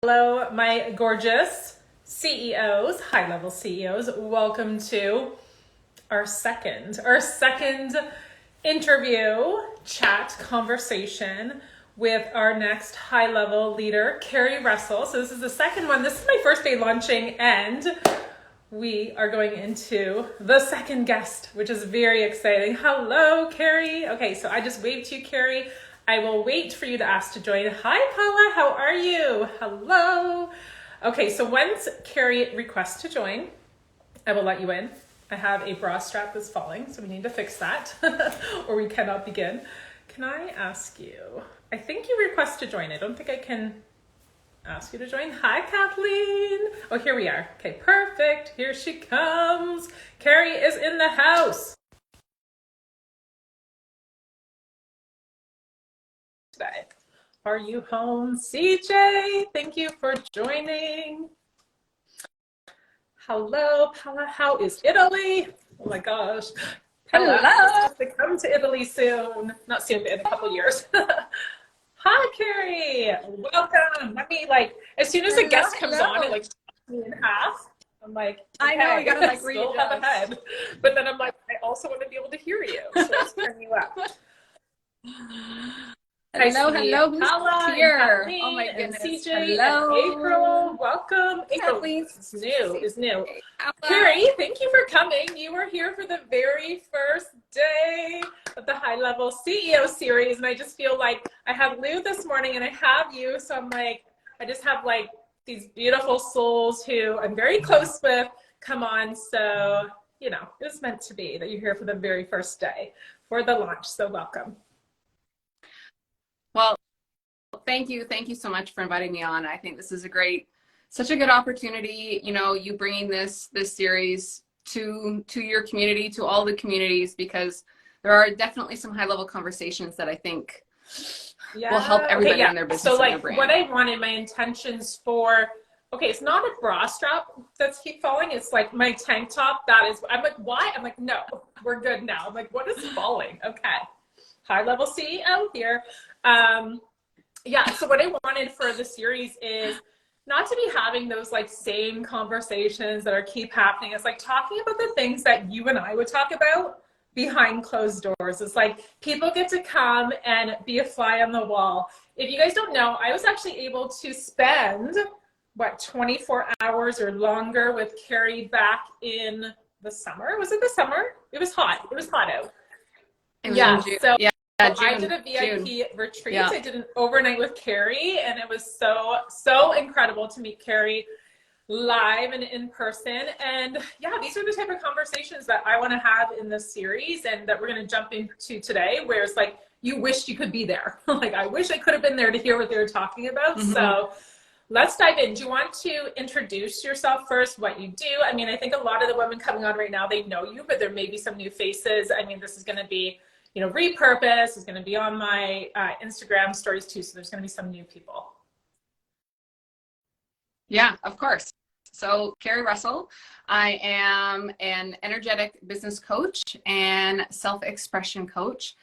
Hello, my gorgeous CEOs, high-level CEOs. Welcome to our second interview, chat, conversation with our next high-level leader, Kari Russell. So this is the second one. This is my first day launching, and we are going into the second guest, which is very exciting. Hello, Kari. Okay, so I just waved to you, Kari. I will wait for you to ask to join. Hi, Paula. How are you? Hello. Okay, so once Kari requests to join, I will let you in. I have a bra strap that's falling, so we need to fix that, or we cannot begin. Can I ask you? I think you request to join. I don't think I can ask you to join. Hi, Kathleen. Oh, here we are. Okay, perfect. Here she comes. Kari is in the house. Today. Are you home, CJ? Thank you for joining. Hello, Paula. How is Italy? Oh my gosh. Paula has to come to Italy soon. Not soon, but in a couple years. Hi, Kari. Welcome. Let me as soon as a guest comes on, it cut me in half. I'm like, okay, I know, you gotta still have a head. But then I'm like, I also want to be able to hear you. So let's turn you up. Hello, who's Paula here? And oh my goodness. And CJ hello. And April. Welcome. April is new. Kari, thank you for coming. You were here for the very first day of the High Level CEO series, and I just feel like I had Lou this morning and I have you, so I'm like, I just have these beautiful souls who I'm very close with come on, so it was meant to be that you're here for the very first day for the launch, so welcome. Well, thank you so much for inviting me on. I think this is such a good opportunity. You bringing this series to your community, to all the communities, because there are definitely some high level conversations that I think will help everybody in their business. So and their brand. What I wanted, my intentions for, it's not a bra strap that's keep falling. It's like my tank top. I'm like, why? I'm like, no, we're good now. I'm like, what is falling? Okay. High level CEO here. So what I wanted for the series is not to be having those same conversations that keep happening. It's talking about the things that you and I would talk about behind closed doors. It's people get to come and be a fly on the wall. If you guys don't know, I was actually able to spend 24 hours or longer with Kari back in the summer. Was it the summer? It was hot. It was hot out. I did a VIP retreat. Yeah. I did an overnight with Kari, and it was so incredible to meet Kari live and in person. And these are the type of conversations that I want to have in this series and that we're going to jump into today, where it's you wished you could be there. I wish I could have been there to hear what they were talking about. Mm-hmm. So let's dive in. Do you want to introduce yourself first, what you do? I mean, I think a lot of the women coming on right now, they know you, but there may be some new faces. I mean, this is going to be repurpose, is going to be on my Instagram stories too. So there's going to be some new people. Yeah, of course. So Kari Russell, I am an energetic business coach and self-expression coach.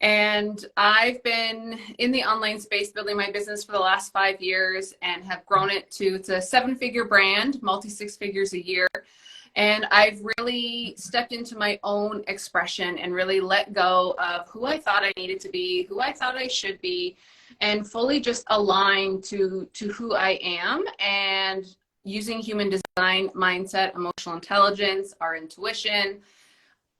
And I've been in the online space building my business for the last 5 years and have grown it to, it's a 7-figure brand, multi-6 figures a year. And I've really stepped into my own expression and really let go of who I thought I needed to be, who I thought I should be, and fully just align to who I am, and using human design, mindset, emotional intelligence, our intuition.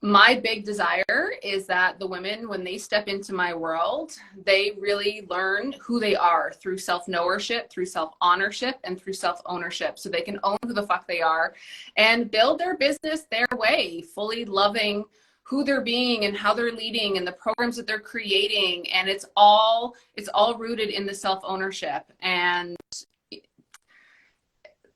My big desire is that the women, when they step into my world, they really learn who they are through self-knowership, through self-honorship, and through self-ownership, so they can own who the fuck they are and build their business their way, fully loving who they're being and how they're leading and the programs that they're creating. And it's all rooted in the self-ownership. And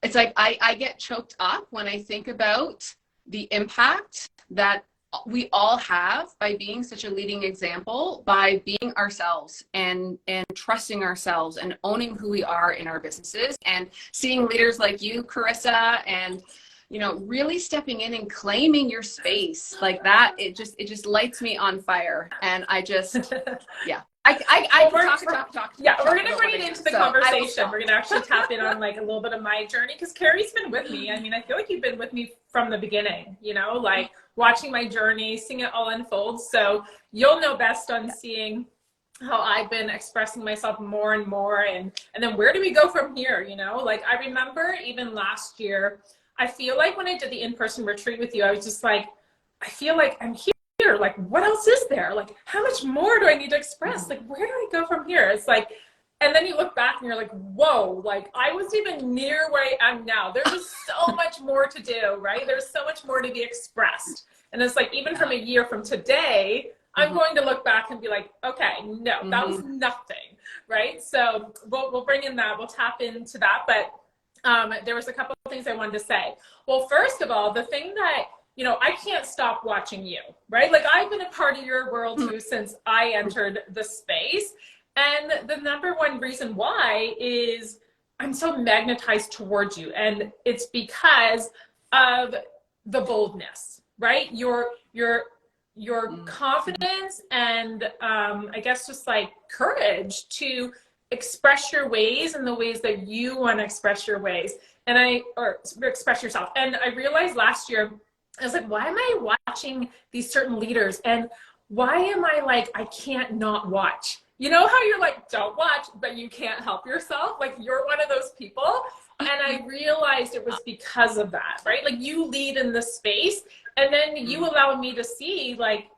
it's I get choked up when I think about the impact that we all have by being such a leading example, by being ourselves and trusting ourselves and owning who we are in our businesses, and seeing leaders like you, Carissa, and really stepping in and claiming your space like that. It just lights me on fire. And I just I Well, talk. Yeah, we're gonna about bring what it I do. into the So I will conversation. stop. We're gonna actually tap in on like a little bit of my journey because Kari's been with me. I mean, I feel like you've been with me from the beginning, you know, like watching my journey, seeing it all unfold. So you'll know best on seeing how I've been expressing myself more and more, and then where do we go from here, you know? Like I remember even last year, I feel like when I did the in-person retreat with you, I was just like, I feel like I'm here. Like, what else is there? Like, how much more do I need to express? Like, where do I go from here? It's like, and then you look back and you're like, whoa, like I wasn't even near where I am now. There was so much more to do, right? There's so much more to be expressed. And it's like, even from a year from today, I'm going to look back and be like, okay, no, that was nothing, right? So we'll bring in that, we'll tap into that. But there was a couple of things I wanted to say. Well, first of all, the thing that, you know, I can't stop watching you, right? Like I've been a part of your world too since I entered the space. And the number one reason why is I'm so magnetized towards you. And it's because of the boldness, right? Your confidence and I guess just like courage to express your ways in the ways that you want to express your ways or express yourself. And I realized last year, I was like, why am I watching these certain leaders? And why am I like, I can't not watch? You know how you're like, don't watch, but you can't help yourself? Like you're one of those people. And I realized it was because of that, right? Like you lead in the space and then you allow me to see like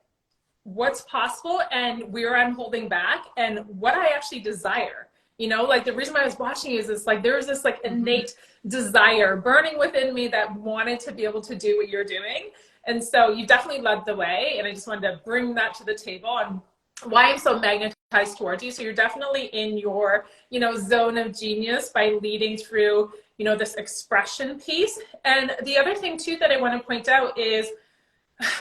what's possible and where I'm holding back and what I actually desire. You know, like the reason why I was watching is it's like there's this like innate desire burning within me that wanted to be able to do what you're doing. And so you definitely led the way. And I just wanted to bring that to the table and why I'm so magnetized towards you. So you're definitely in your, you know, zone of genius by leading through, you know, this expression piece. And the other thing too that I want to point out is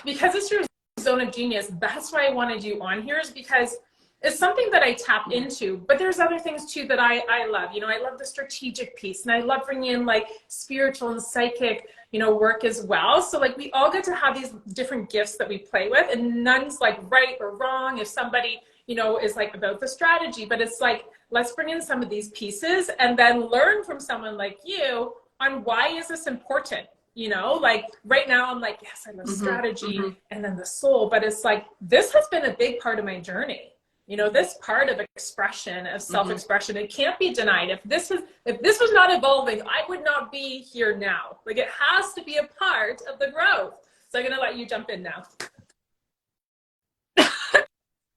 because it's your zone of genius, that's why I wanted you on here, is because it's something that I tap into, but there's other things too that I love. You know, I love the strategic piece and I love bringing in like spiritual and psychic, you know, work as well. So like we all get to have these different gifts that we play with and none's like right or wrong if somebody, you know, is like about the strategy, but it's like, let's bring in some of these pieces and then learn from someone like you on why is this important? You know, like right now I'm like, yes, I love strategy and then the soul, but it's like, this has been a big part of my journey. You know, this part of expression, of self-expression, it can't be denied. If this was not evolving, I would not be here now. Like it has to be a part of the growth. So I'm gonna let you jump in now.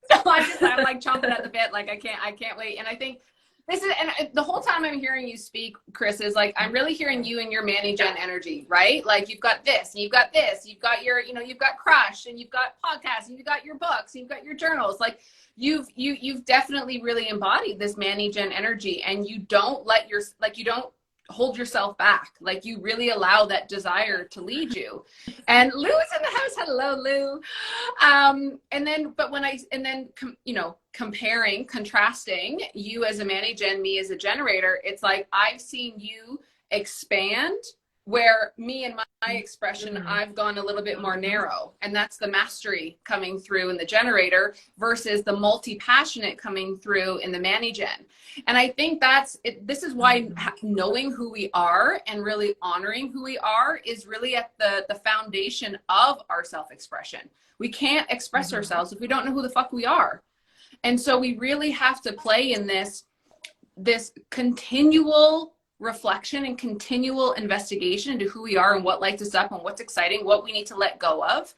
I'm like chomping at the bit. Like I can't wait. And I think this is, and the whole time I'm hearing you speak, Chris, is like, I'm really hearing you and your Manny Gen energy, right? Like you've got this, and you've got this, you've got your, you know, you've got Crush, and you've got podcasts, and you've got your books, and you've got your journals. Like you've definitely really embodied this Manny Gen energy, and you don't let you don't hold yourself back. Like you really allow that desire to lead you. And Lou is in the house. Hello, Lou. You know, comparing, contrasting you as a Manny Gen, me as a generator, it's like I've seen you expand where me and my expression, I've gone a little bit more narrow. And that's the mastery coming through in the generator versus the multi-passionate coming through in the Manny Gen. And I think that's it. This is why knowing who we are and really honoring who we are is really at the foundation of our self-expression. We can't express ourselves if we don't know who the fuck we are. And so we really have to play in this continual reflection and continual investigation into who we are and what lights us up and what's exciting, what we need to let go of,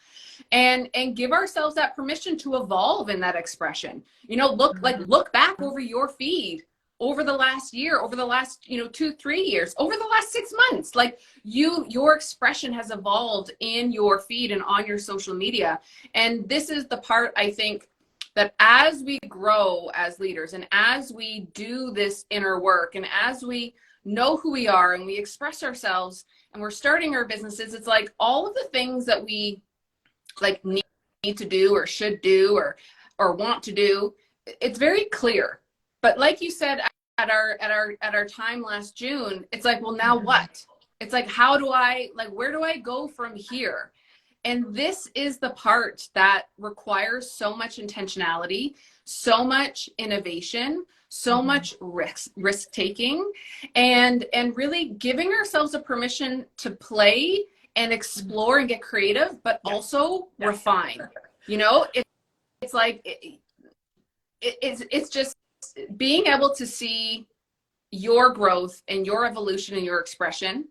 and give ourselves that permission to evolve in that expression. You know, look back over your feed over the last year, over the last, you know, 2-3 years, over the last 6 months. Like your expression has evolved in your feed and on your social media. And this is the part, I think, that as we grow as leaders and as we do this inner work and as we know who we are and we express ourselves and we're starting our businesses, it's like all of the things that we like need to do or should do or want to do, it's very clear. But like you said at our time last June, it's like, well, now what? It's like, where do I go from here? And this is the part that requires so much intentionality, so much innovation, so much risk taking, and really giving ourselves a permission to play and explore and get creative, but also refine. You know, it's like it's just being able to see your growth and your evolution and your expression,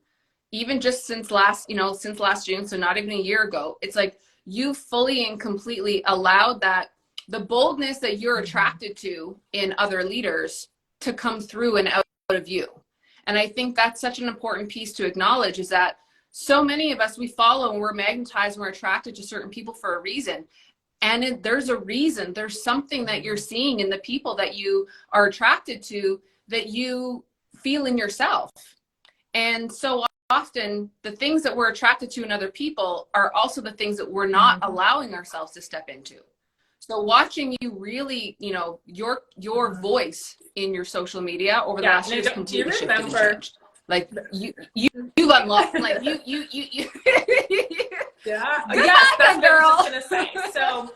even just since last June, so not even a year ago. It's like you fully and completely allowed that, the boldness that you're attracted to in other leaders, to come through and out of you. And I think that's such an important piece to acknowledge, is that so many of us, we follow and we're magnetized and we're attracted to certain people for a reason. And there's a reason, there's something that you're seeing in the people that you are attracted to that you feel in yourself. And so often the things that we're attracted to in other people are also the things that we're not allowing ourselves to step into. So watching you really, you know, your voice in your social media over the last year is completely shifted and changed. Like you unlocked, like you. Yeah. Goodbye, Yes, that's girl. what I was just gonna say. So,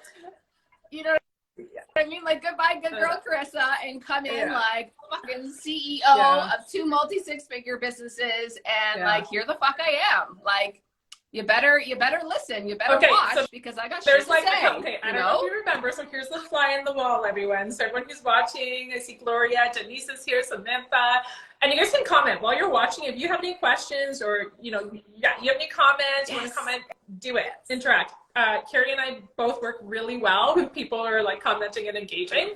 you know what I mean? Like, goodbye, good girl, Carissa, and come in like fucking CEO of 2 multi-6-figure businesses, and like, here the fuck I am. Like, you better listen. You better watch, so because I got shit to say. I don't know if you remember. So here's the fly in the wall, everyone. So everyone who's watching, I see Gloria, Denise is here, Samantha, and you guys can comment while you're watching. If you have any questions, or you have any comments, you want to comment, do it, interact. Kari and I both work really well when people are like commenting and engaging.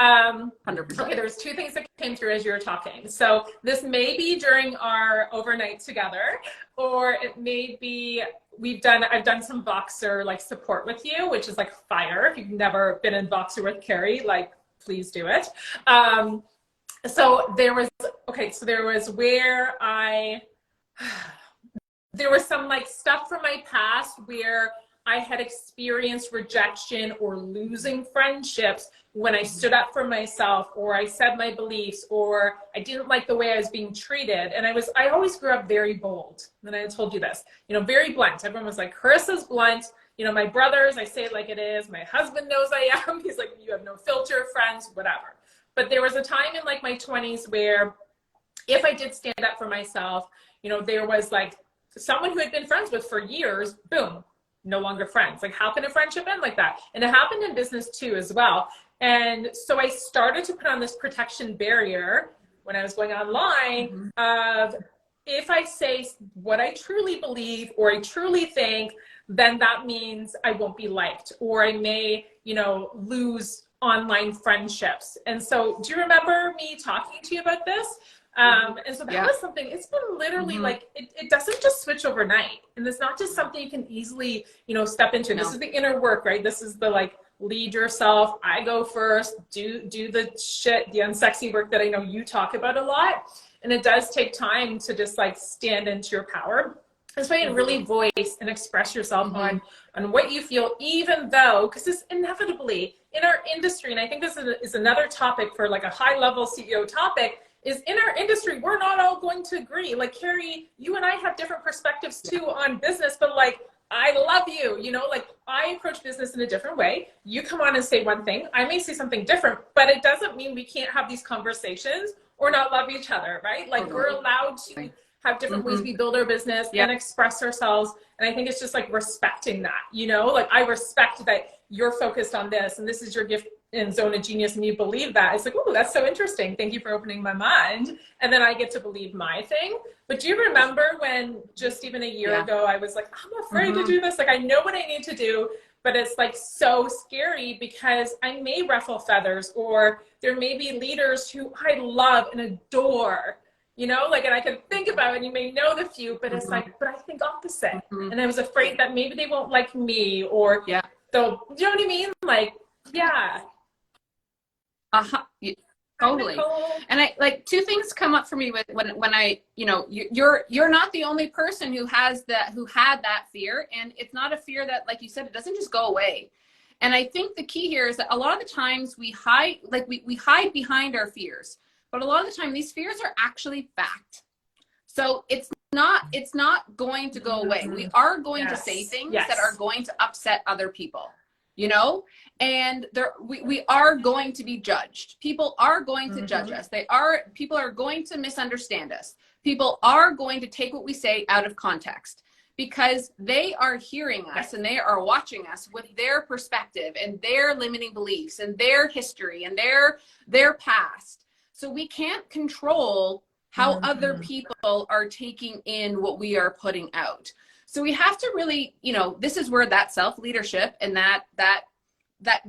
100%. Okay, there's 2 things that came through as you were talking. So this may be during our overnight together, or it may be I've done some Voxer like support with you, which is like fire. If you've never been in Voxer with Kari, like, please do it. So there was where there was some like stuff from my past where I had experienced rejection or losing friendships when I stood up for myself, or I said my beliefs, or I didn't like the way I was being treated. And I always grew up very bold. And I told you this, very blunt. Everyone was like, Carissa's blunt. My brothers, I say it like it is. My husband knows I am. He's like, you have no filter, friends, whatever. But there was a time in like my 20s where if I did stand up for myself, there was like someone who had been friends with for years, boom, no longer friends. Like, how can a friendship end like that? And it happened in business too as well. And so I started to put on this protection barrier when I was going online of, if I say what I truly believe or I truly think, then that means I won't be liked, or I may, lose online friendships. And so do you remember me talking to you about this? And so that was something, it's been literally like, it doesn't just switch overnight. And it's not just something you can easily, step into. No. This is the inner work, right? This is the like, lead yourself. I go first, do the shit, the unsexy work that I know you talk about a lot. And it does take time to just like stand into your power. That's why you really voice and express yourself on what you feel, even though, because it's inevitably in our industry, and I think this is another topic for like a high level CEO topic, is in our industry, we're not all going to agree. Like, Kari, you and I have different perspectives too on business, but like, I love you, like I approach business in a different way. You come on and say one thing, I may say something different, but it doesn't mean we can't have these conversations or not love each other, right? Like, we're allowed to have different ways we build our business and express ourselves. And I think it's just like respecting that, like I respect that you're focused on this and this is your gift and zone of genius, and you believe that. It's like, oh, that's so interesting. Thank you for opening my mind. And then I get to believe my thing. But do you remember when just even a year ago, I was like, I'm afraid to do this. Like, I know what I need to do, but it's like so scary because I may ruffle feathers, or there may be leaders who I love and adore, and I can think about it, and you may know the few, but it's like, but I think opposite. And I was afraid that maybe they won't like me, or so, do you know what I mean? Like, totally. And I like, 2 things come up for me with when I, you're not the only person who had that fear. And it's not a fear that, like you said, it doesn't just go away. And I think the key here is that a lot of the times we hide, like we hide behind our fears, but a lot of the time these fears are actually fact. So it's not going to go away. We are going to say things that are going to upset other people. you know? And we are going to be judged. People are going to judge us. People are going to misunderstand us. People are going to take what we say out of context because they are hearing us and they are watching us with their perspective and their limiting beliefs and their history and their past. So we can't control how other people are taking in what we are putting out. So we have to really, you know, this is where that self-leadership and that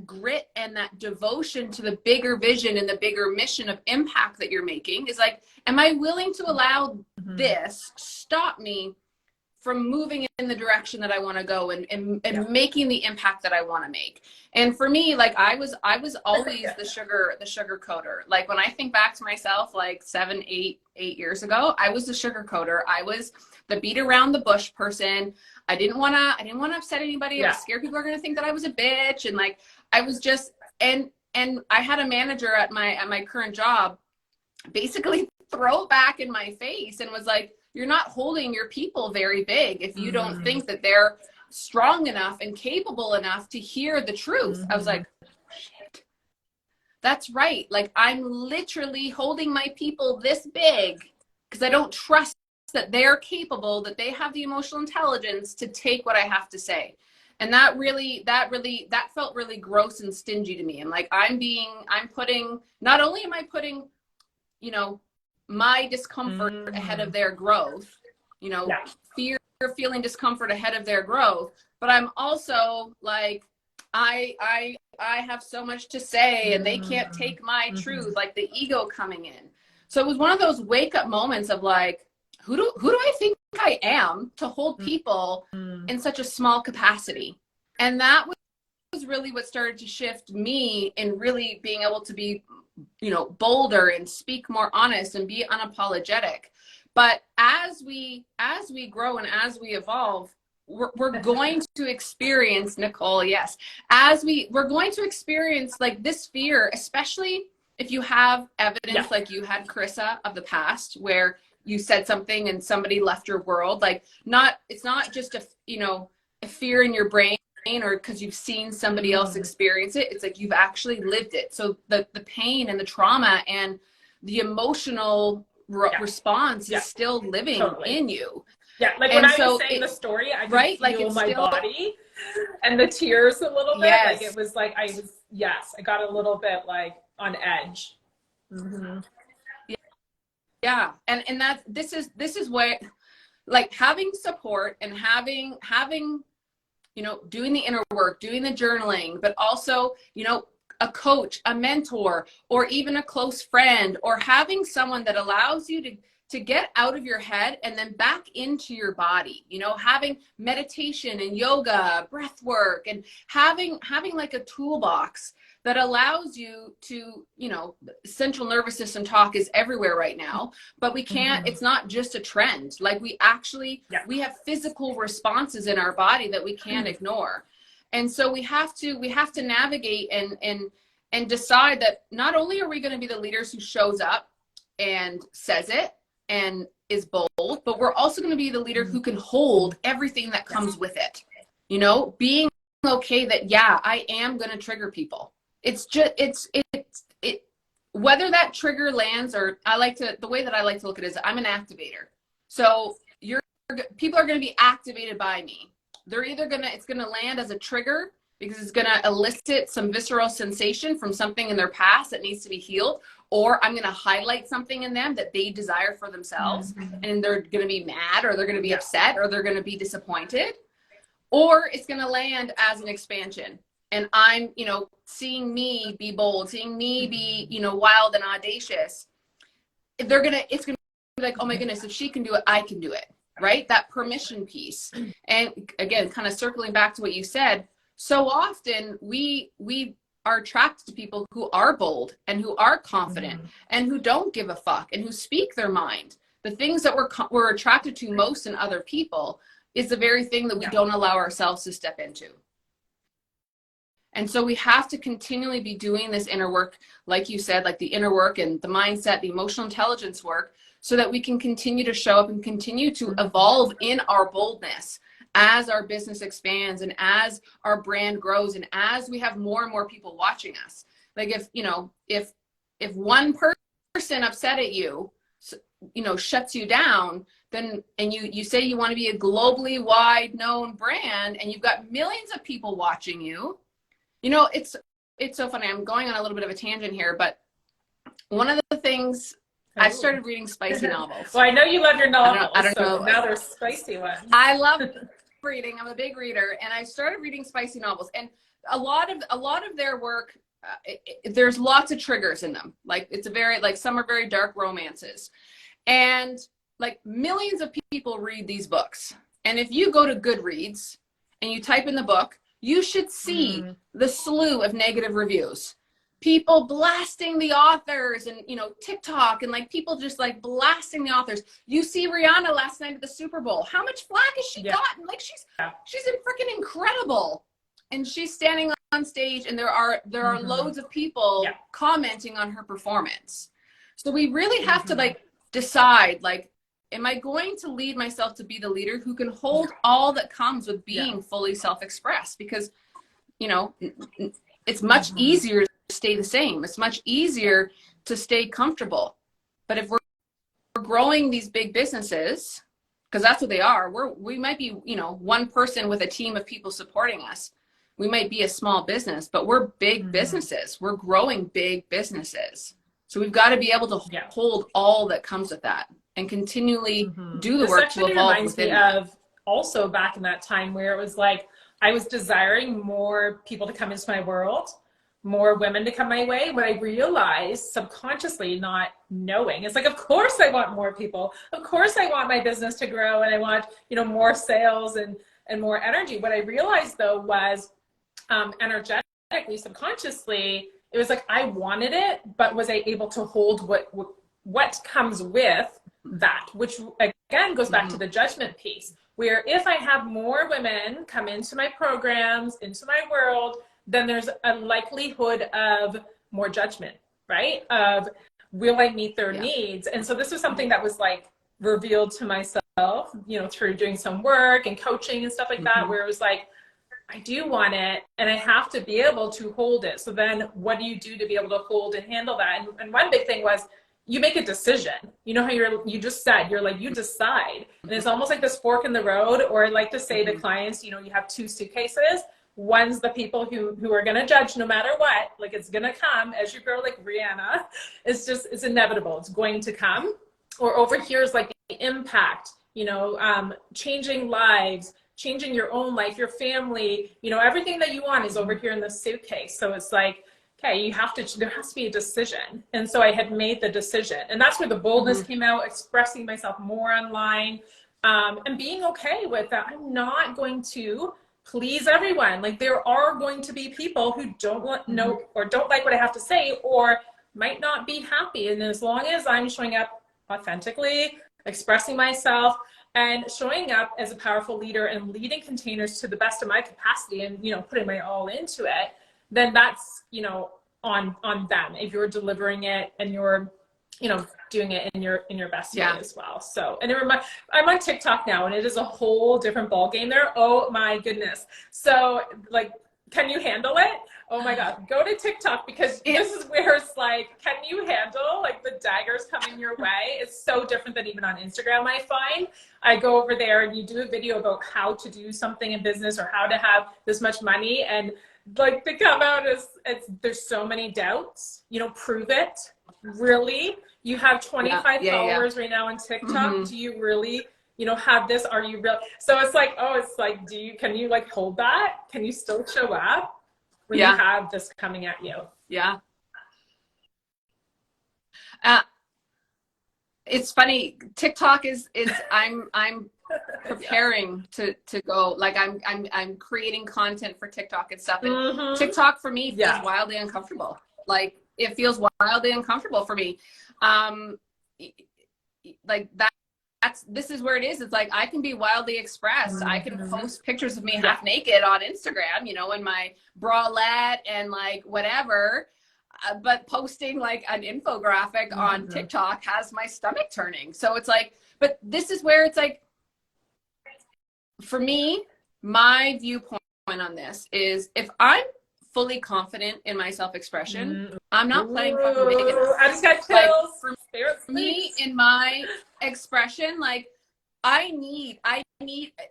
grit and that devotion to the bigger vision and the bigger mission of impact that you're making is like, am I willing to allow this stop me from moving in the direction that I want to go and making the impact that I want to make? And for me, like I was always the sugar coater. Like when I think back to myself, like 8 years ago, I was the sugar coater. I was the beat around the bush person. I didn't want to upset anybody. I was scared people are going to think that I was a bitch. And like, I was just, and I had a manager at my current job basically throw it back in my face and was like, you're not holding your people very big if you don't think that they're strong enough and capable enough to hear the truth. I was like, shit, that's right. Like I'm literally holding my people this big because I don't trust that they're capable, that they have the emotional intelligence to take what I have to say. And that felt really gross and stingy to me. And like, not only am I putting, you know, my discomfort ahead of their growth, you know, feeling discomfort ahead of their growth, but I'm also like, I have so much to say and they can't take my truth, like the ego coming in. So it was one of those wake up moments of like, who do I think I am to hold people in such a small capacity? And that was really what started to shift me in really being able to be, you know, bolder and speak more honest and be unapologetic. But as we grow and as we evolve, we're going to experience, Nicole, yes, we're going to experience like this fear, especially if you have evidence like you had, Carissa, of the past where you said something and somebody left your world. Like it's not just a fear in your brain or because you've seen somebody else experience it. It's like you've actually lived it. So the pain and the trauma and the emotional response is still living in you. Yeah, like when I was saying the story, I could feel my body and the tears a little bit. Like it was like I got a little bit like on edge. Yeah, and this is where, like, having support and having you know, doing the inner work, doing the journaling, but also, you know, a coach, a mentor, or even a close friend, or having someone that allows you to get out of your head and then back into your body, you know, having meditation and yoga, breath work, and having like a toolbox that allows you to, you know, central nervous system talk is everywhere right now, but we can't, it's not just a trend. Like we have physical responses in our body that we can't ignore. And so we have to navigate and decide that not only are we going to be the leaders who shows up and says it and is bold, but we're also going to be the leader who can hold everything that comes with it. You know, being okay that, I am going to trigger people. It's just, whether that trigger lands or the way that I like to look at it is I'm an activator. So people are going to be activated by me. They're either it's going to land as a trigger because it's going to elicit some visceral sensation from something in their past that needs to be healed, or I'm going to highlight something in them that they desire for themselves and they're going to be mad or they're going to be upset or they're going to be disappointed, or it's going to land as an expansion. And I'm, you know, seeing me be bold, seeing me be, you know, wild and audacious. It's going to be like, oh my goodness, if she can do it, I can do it. Right? That permission piece. And again, kind of circling back to what you said, so often we are attracted to people who are bold and who are confident and who don't give a fuck and who speak their mind. The things that we're attracted to most in other people is the very thing that we don't allow ourselves to step into. And so we have to continually be doing this inner work, like you said, like the inner work and the mindset, the emotional intelligence work, so that we can continue to show up and continue to evolve in our boldness as our business expands and as our brand grows and as we have more and more people watching us. Like if, you know, if one person upset at you, you know, shuts you down, then, and you say you want to be a globally wide known brand and you've got millions of people watching you, you know, it's so funny. I'm going on a little bit of a tangent here, but one of the things, I started reading spicy novels. Well, I know you love your novels. I don't know. Now there's spicy ones. I love reading. I'm a big reader, and I started reading spicy novels. And a lot of their work, there's lots of triggers in them. Like it's a very, like some are very dark romances, and like millions of people read these books. And if you go to Goodreads and you type in the book, you should see the slew of negative reviews. People blasting the authors, and, you know, TikTok and like people just like blasting the authors. You see Rihanna last night at the Super Bowl. How much flack has she gotten? Like she's freaking incredible. And she's standing on stage and there are loads of people commenting on her performance. So we really have to like decide, like, am I going to lead myself to be the leader who can hold all that comes with being fully self-expressed? Because, you know, it's much easier to stay the same. It's much easier to stay comfortable. But if we're growing these big businesses, because that's what they are, we might be, you know, one person with a team of people supporting us. We might be a small business, but we're big businesses. We're growing big businesses. So we've got to be able to hold all that comes with that and continually do the work to evolve within that. Of also back in that time where it was like, I was desiring more people to come into my world, more women to come my way. When I realized subconsciously, not knowing, it's like, of course I want more people. Of course I want my business to grow and I want, you know, more sales and more energy. What I realized though was energetically, subconsciously, it was like, I wanted it, but was I able to hold what comes with that, which again goes back to the judgment piece, where if I have more women come into my programs, into my world, then there's a likelihood of more judgment, right? Of will I meet their needs? And so this was something that was like revealed to myself, you know, through doing some work and coaching and stuff like that, where it was like, I do want it and I have to be able to hold it. So then what do you do to be able to hold and handle that? And one big thing was, you make a decision. You know how you just said, you're like, you decide. And it's almost like this fork in the road, or I like to say to clients, you know, you have two suitcases. One's the people who are going to judge no matter what, like it's going to come as you grow, like Rihanna. It's inevitable. It's going to come. Or over here is like the impact, you know, changing lives, changing your own life, your family, you know, everything that you want is over here in the suitcase. So it's like, okay, there has to be a decision. And so I had made the decision. And that's where the boldness came out, expressing myself more online, and being okay with that. I'm not going to please everyone. Like there are going to be people who don't know or don't like what I have to say, or might not be happy. And as long as I'm showing up authentically, expressing myself, and showing up as a powerful leader and leading containers to the best of my capacity and, you know, putting my all into it, then that's, you know, on them. If you're delivering it and you're, you know, doing it in your best way as well. So, and I'm on TikTok now, and it is a whole different ball game there. Oh my goodness. So like, can you handle it? Oh my God, go to TikTok, because this is where it's like, can you handle like the daggers coming your way? It's so different than even on Instagram. I find I go over there and you do a video about how to do something in business or how to have this much money, and like they come out as there's so many doubts, you know, prove it. Really? You have 25 followers right now on TikTok. Do you really, you know, have this? Are you real? So it's like, oh, it's like, can you like hold that? Can you still show up when you have this coming at you? Yeah. It's funny. TikTok is I'm preparing to go, like I'm creating content for TikTok and stuff. And TikTok for me feels wildly uncomfortable. Like it feels wildly uncomfortable for me. Like this is where it is. It's like, I can be wildly expressed. I can post pictures of me half naked on Instagram, you know, in my bralette and like whatever. But posting like an infographic on TikTok has my stomach turning. So it's like, but this is where it's like, for me, my viewpoint on this is if I'm fully confident in my self-expression, I'm not playing fucking big enough. I just got Like chills. for Favorite me, place. in my expression, like I need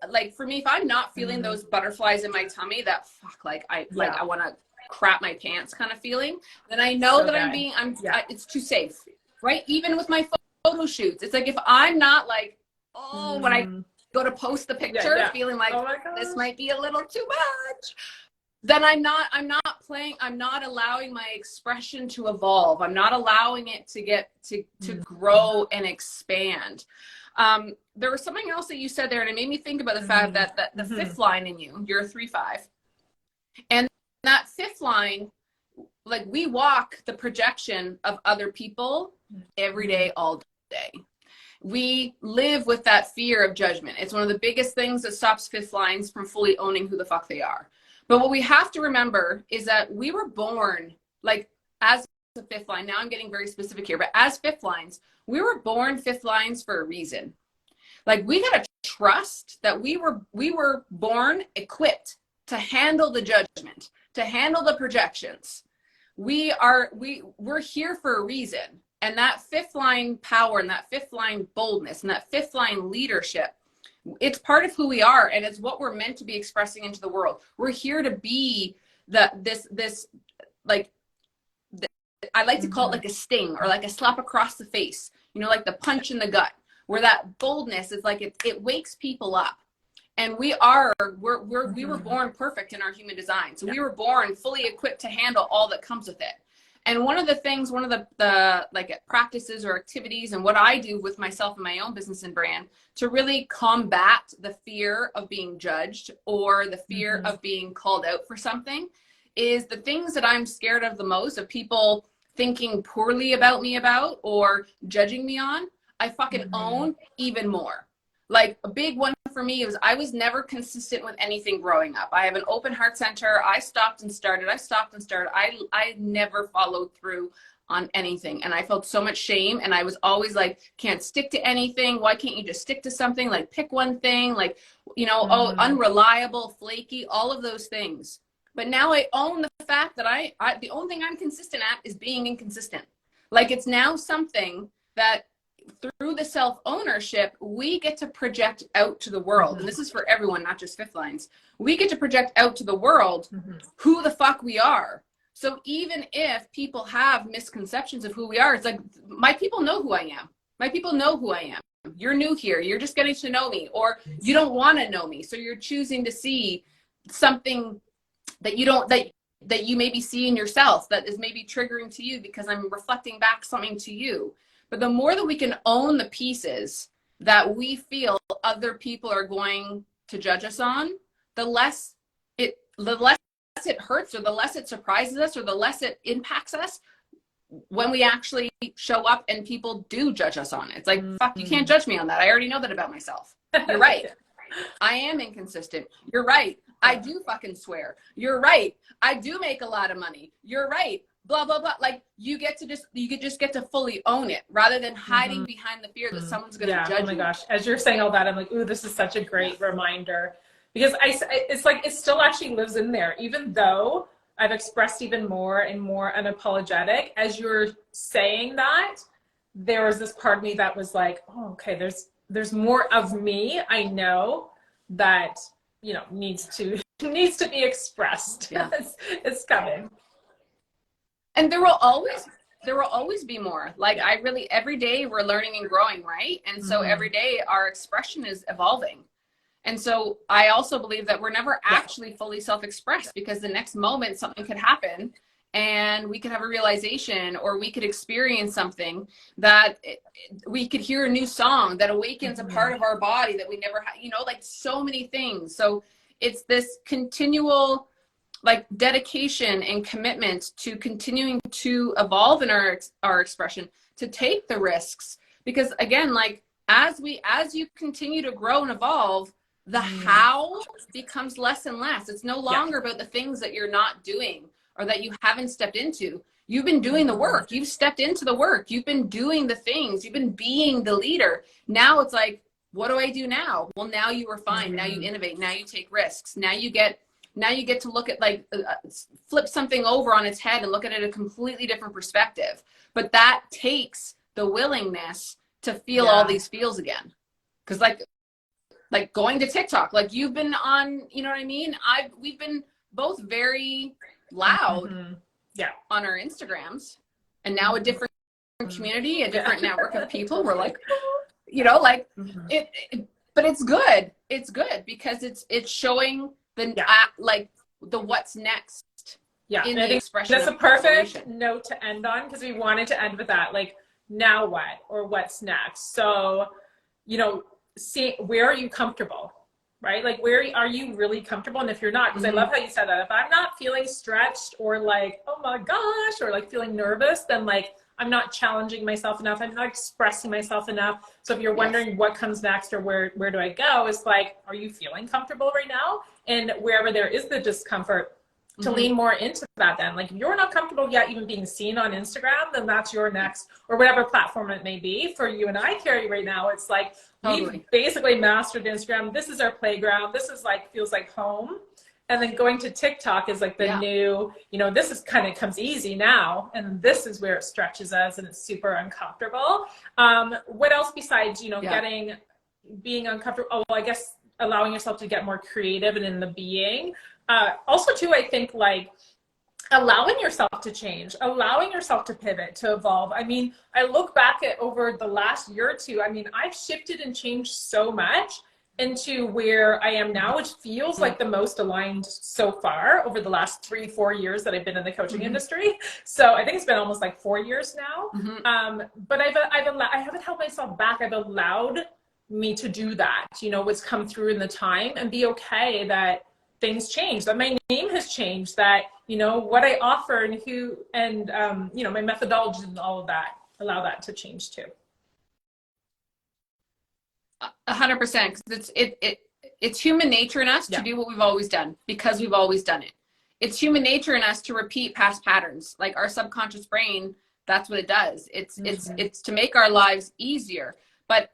like for me, if I'm not feeling those butterflies in my tummy, that fuck, like I want to crap my pants kind of feeling, then I know So that good. it's too safe, right? Even with my photo shoots, it's like if I'm not like, oh, when I go to post the picture, feeling like Oh my this gosh. might be a little too much, then I'm not playing, I'm not allowing my expression to evolve. I'm not allowing it to get to grow and expand. There was something else that you said there, and it made me think about the fact that the fifth line in you, you're a 3-5. And that fifth line, like we walk the projection of other people every day, all day. We live with that fear of judgment. It's one of the biggest things that stops fifth lines from fully owning who the fuck they are. But what we have to remember is that we were born, like as a fifth line, now I'm getting very specific here, but as fifth lines, we were born fifth lines for a reason. Like we gotta trust that we were born equipped to handle the judgment, to handle the projections. We're here for a reason. And that fifth line power and that fifth line boldness and that fifth line leadership, it's part of who we are, and it's what we're meant to be expressing into the world. We're here to be this like, I like to call it like a sting or like a slap across the face, you know, like the punch in the gut, where that boldness is like it wakes people up. And we were born perfect in our human design. So we were born fully equipped to handle all that comes with it. And one of the like practices or activities and what I do with myself and my own business and brand to really combat the fear of being judged or the fear of being called out for something is the things that I'm scared of the most, of people thinking poorly about me about or judging me on, I fucking own even more. Like a big one for me was I was never consistent with anything growing up. I have an open heart center. I stopped and started. I never followed through on anything. And I felt so much shame. And I was always like, can't stick to anything. Why can't you just stick to something? Like pick one thing, like, you know, oh, unreliable, flaky, all of those things. But now I own the fact that the only thing I'm consistent at is being inconsistent. Like it's now something that through the self-ownership, we get to project out to the world. And this is for everyone, not just fifth lines. We get to project out to the world who the fuck we are. So even if people have misconceptions of who we are, it's like, my people know who I am. My people know who I am. You're new here. You're just getting to know me, or you don't want to know me. So you're choosing to see something that you don't, that you maybe see in yourself that is maybe triggering to you because I'm reflecting back something to you. But the more that we can own the pieces that we feel other people are going to judge us on, the less it hurts, or the less it surprises us, or the less it impacts us when we actually show up and people do judge us on it. It's like, fuck, you can't judge me on that. I already know that about myself. You're right. I am inconsistent. You're right. I do fucking swear. You're right. I do make a lot of money. You're right. Blah, blah, blah. Like you just get to fully own it rather than hiding behind the fear that someone's going to judge you. Oh my gosh. As you're saying all that, I'm like, ooh, this is such a great reminder, because it's like, it still actually lives in there, even though I've expressed even more and more unapologetic. As you're saying that, there was this part of me that was like, oh, okay, there's more of me. I know that, you know, needs to be expressed. Yeah. It's coming. And there will always be more. Like every day we're learning and growing, right? And so every day our expression is evolving. And so I also believe that we're never actually fully self-expressed, because the next moment something could happen and we could have a realization, or we could experience something that we could hear a new song that awakens a part of our body that we never had, you know, like so many things. So it's this continual like dedication and commitment to continuing to evolve in our expression, to take the risks, because again, like as you continue to grow and evolve, the how becomes less and less. It's no longer about the things that you're not doing or that you haven't stepped into. You've been doing the work. You've stepped into the work. You've been doing the things. You've been being the leader. Now it's like, what do I do now? Well, now you refine, now you innovate, now you take risks, now you get to look at like flip something over on its head and look at it a completely different perspective. But that takes the willingness to feel all these feels again. Because like going to TikTok, like you've been on, you know what I mean? We've been both very loud on our Instagrams, and now a different community, a different network of people. We're like, you know, like but it's good. It's good because it's showing the like the what's next. Yeah, in and I the think expression. that's a perfect note to end on, because we wanted to end with that, like, now what, or what's next? So, you know, see, where are you comfortable, right? Like, where are you really comfortable? And if you're not, because I love how you said that, if I'm not feeling stretched or like, oh my gosh, or like feeling nervous, then like, I'm not challenging myself enough. I'm not expressing myself enough. So if you're wondering what comes next or where do I go, it's like, are you feeling comfortable right now? And wherever there is the discomfort, to lean more into that then. Like, if you're not comfortable yet even being seen on Instagram, then that's your next, or whatever platform it may be. For you and I, Kari, right now, it's like, we've basically mastered Instagram. This is our playground. This is like, feels like home. And then going to TikTok is like the new, you know, this is kind of comes easy now. And this is where it stretches us and it's super uncomfortable. What else besides, you know, being uncomfortable? Oh, well, I guess allowing yourself to get more creative and in the being. Also too, I think like allowing yourself to change, allowing yourself to pivot, to evolve. I mean, I look back at over the last year or two, I mean, I've shifted and changed so much into where I am now, which feels like the most aligned so far over the last 3-4 years that I've been in the coaching industry. So I think it's been almost like 4 years now. But I haven't held myself back. I've allowed me to do that, you know, what's come through in the time, and be okay that things change, that my name has changed, that, you know, what I offer and who, and, you know, my methodology and all of that, allow that to change too. 100%, because it's human nature in us to do what we've always done, because we've always done it. It's human nature in us to repeat past patterns. Like our subconscious brain, that's what it does. It's to make our lives easier,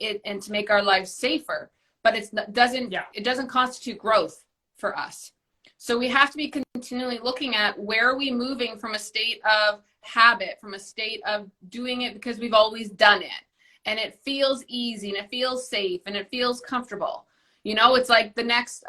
and to make our lives safer, but it doesn't constitute growth for us. So we have to be continually looking at, where are we moving from a state of habit, from a state of doing it because we've always done it, and it feels easy and it feels safe and it feels comfortable. You know, it's like the next,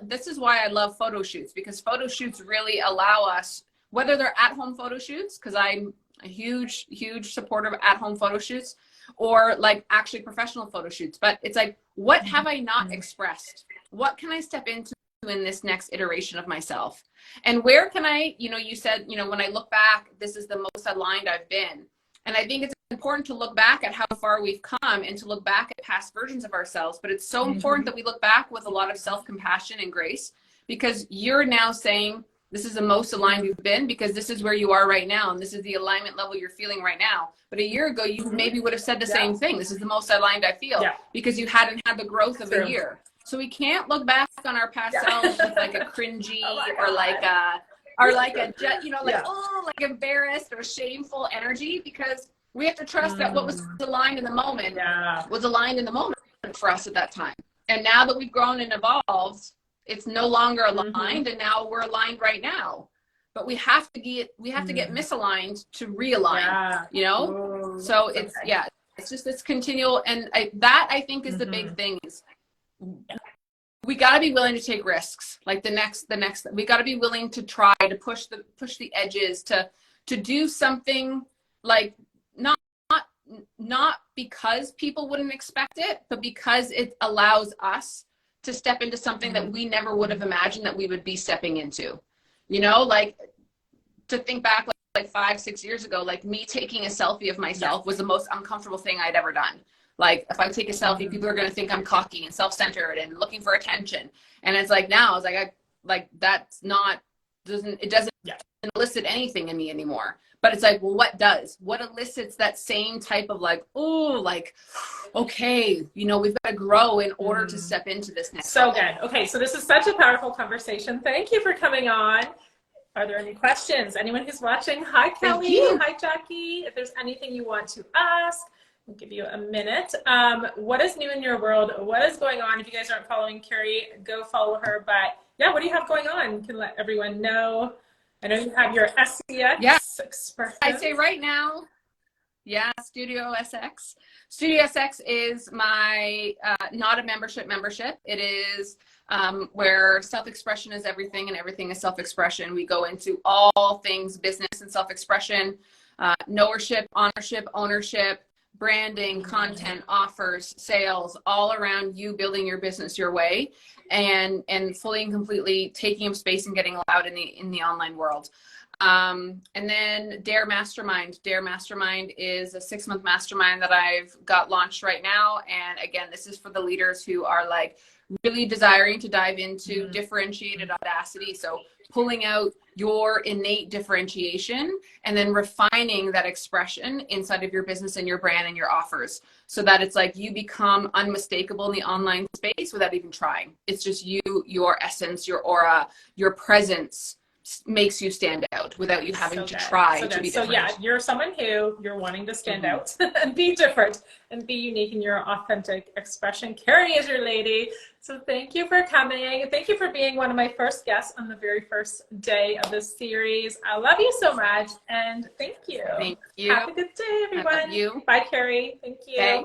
this is why I love photo shoots, because photo shoots really allow us, whether they're at-home photo shoots, because I'm a huge supporter of at-home photo shoots, or like actually professional photo shoots. But it's like, what have I not expressed? What can I step into in this next iteration of myself? And where can I, you know, you said, you know, when I look back, this is the most aligned I've been. And I think it's important to look back at how far we've come, and to look back at past versions of ourselves. But it's so important that we look back with a lot of self-compassion and grace, because you're now saying, this is the most aligned you've been, because this is where you are right now, and this is the alignment level you're feeling right now. But a year ago, you maybe would have said the same thing. This is the most aligned I feel, because you hadn't had the growth of a year. So we can't look back on our past selves with like a cringy or like a you know, like like embarrassed or shameful energy, because we have to trust that what was aligned in the moment was aligned in the moment for us at that time. And now that we've grown and evolved, it's no longer aligned, and now we're aligned right now. But we have to get misaligned to realign, you know? So it's just this continual, and I think is the big thing, is we got to be willing to take risks. Like the next, we got to be willing to try to push the edges, to do something, like not because people wouldn't expect it, but because it allows us to step into something that we never would have imagined that we would be stepping into. You know, like to think back like 5-6 years ago, like me taking a selfie of myself was the most uncomfortable thing I'd ever done. Like if I take a selfie, people are going to think I'm cocky and self-centered and looking for attention. And it's like, now it's like, that's not, it doesn't elicit anything in me anymore. But it's like, well, what elicits that same type of like, oh, like, okay, you know, we've got to grow in order to step into this next level. Good. Okay. So this is such a powerful conversation. Thank you for coming on. Are there any questions? Anyone who's watching? Hi, Kelly. Hi, Jackie. If there's anything you want to ask, I'll give you a minute. What is new in your world? What is going on? If you guys aren't following Kari, go follow her. But yeah, what do you have going on? You can let everyone know. I know you have your SCX expression. I'd say right now, yeah, Studio SX. Studio SX is my not a membership. It is where self-expression is everything and everything is self-expression. We go into all things business and self-expression, knowership, ownership, branding, content, offers, sales, all around you building your business your way, and fully and completely taking up space and getting loud in the online world. And then Dare Mastermind. Dare Mastermind is a 6-month mastermind that I've got launched right now. And again, this is for the leaders who are like really desiring to dive into differentiated audacity. So pulling out your innate differentiation and then refining that expression inside of your business and your brand and your offers, so that it's like you become unmistakable in the online space without even trying. It's just you, your essence, your aura, your presence makes you stand out without you having to try to be different. So yeah, you're someone who you're wanting to stand out and be different and be unique in your authentic expression. Kari is your lady. So thank you for coming. Thank you for being one of my first guests on the very first day of this series. I love you so much, and thank you. Thank you. Have a good day, everyone. I love you. Bye, Kari. Thank you. Okay.